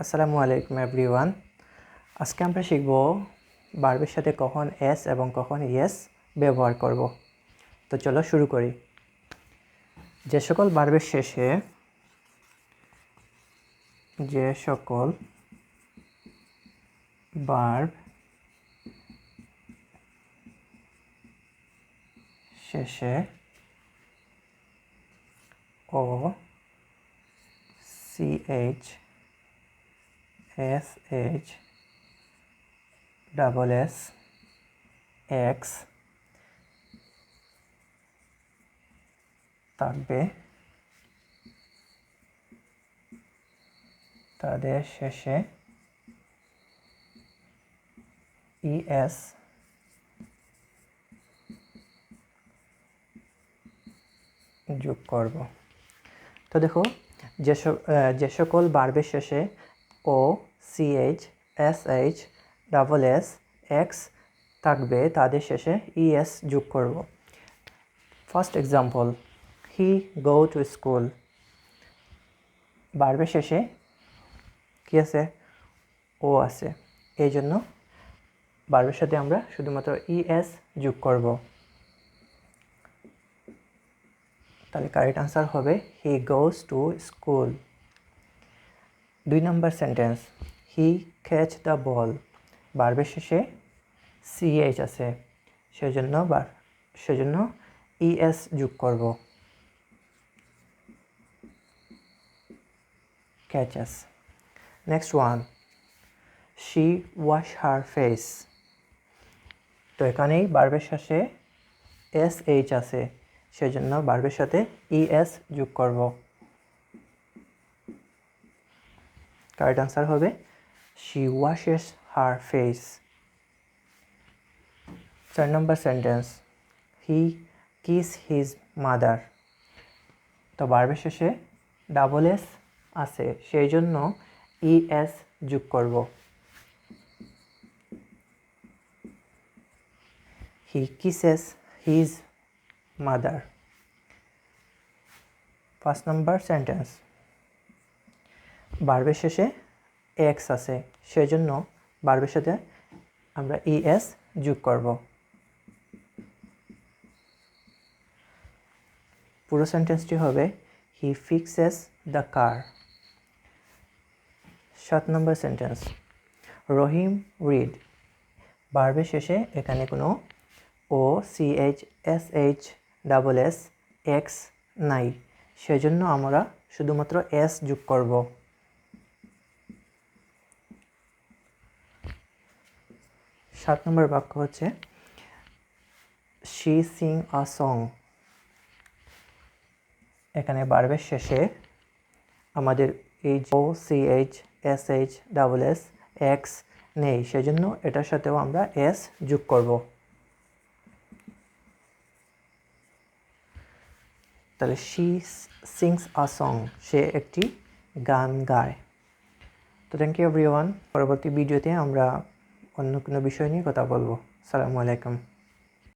আসসালামু আলাইকুম এভরিওয়ান। আজকে আমরা শিখব ভার্বের সাথে কখন এস এবং কখন ইয়েস ব্যবহার করব। তো চলো শুরু করি। যে সকল ভার্বের শেষে O CH SH double S X থাকবে, তাদের শেষে ইএস যোগ করব। তো দেখো, যে সকল ভার্বের শেষে O CH SH double S X থাকবে তাদের শেষে ইএস যোগ করব। First example, he go to school. ভার্বের শেষে কি আছে? ও আছে, এই জন্য ভার্বের সাথে আমরা শুধুমাত্র ইএস যোগ করব। তাহলে কারেক্ট আনসার হবে হি গোজ টু স্কুল। 2 নম্বর sentence, he catch the ball. ভার্বের শেষে সিএইচ আছে, সেজন্য ইএস যোগ করব। Catches. Next one, she wash her face. তো এখানেই ভার্বের শেষে এসএইচ আছে, সেজন্য ভার্বের সাথে ইএস যোগ করব। কারেক্ট আনসার হবে she washes her face. 4 number sentence, he kiss his mother. তো ভার্বের শেষে ডাবল এস আছে, সেই জন্য ইএস যোগ করব। হি কিসেস হিজ মাদার। 5 নম্বর সেন্টেন্স, ভার্বের শেষে এক্স আছে, সেজন্য ভার্বের সাথে আমরা ইএস যোগ করব। পুরো সেন্টেন্সটি হবে হি ফিক্সেস দ্য কার। 7 নম্বর সেন্টেন্স, রহিম রিড। ভার্বের শেষে এখানে কোনো O CH SH double S X নাই, সেজন্য আমরা শুধুমাত্র এস যোগ করব। 7 নম্বর বাক্য হচ্ছে শি সিং আ সং। এখানে ভার্বের শেষে আমাদের এই O CH SH double S X নেই, সেজন্য এটার সাথেও আমরা এস যোগ করব। তাহলে শি সিংস আ সং, সে একটি গান গায়। তো থ্যাংক ইউ এভরিওয়ান। পরবর্তী ভিডিওতে আমরা অন্য কোনো বিষয় নিয়ে কথা বলবো। আসসালামু আলাইকুম।